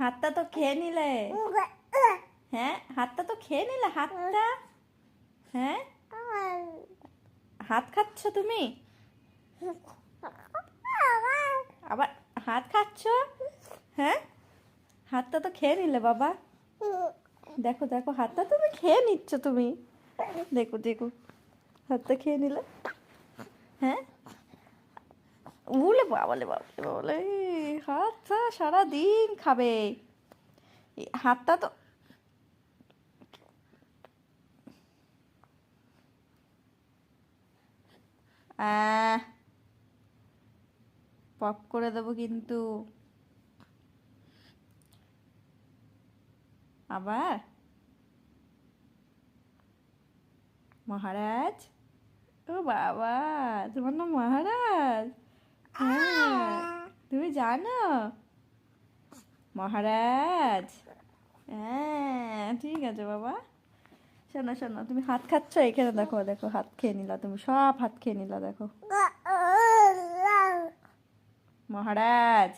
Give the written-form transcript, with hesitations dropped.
হাতটা তো খেয়ে নিলে। হ্যাঁ, হাতটা তো খেয়ে নিলে, হাতটা। হ্যাঁ, হাত খাচ্ছ তুমি? আবার হাত খাচ্ছ? হ্যাঁ, হাতটা তো খেয়ে নিলে বাবা। দেখো দেখো, হাতটা তুমি খেয়ে নিচ্ছ তুমি। দেখো দেখো, হাতটা খেয়ে নিলে। হ্যাঁ, বলে বাবালে বাবালে বাবালে, হাতটা সারাদিন খাবে। হাতটা তো পপ করে দেবো কিন্তু। আবার মহারাজ, ও বাবা, তোমার নাম মহারাজ? হ্যাঁ, তুমি জানো মহারাজ? হ্যাঁ, ঠিক আছে বাবা। শোনো শোনো, তুমি হাত খাচ্ছ, এখানে দেখো দেখো, হাত খেয়ে নিলা তুমি, সব হাত খেয়ে নিলা দেখো। মহারাজ।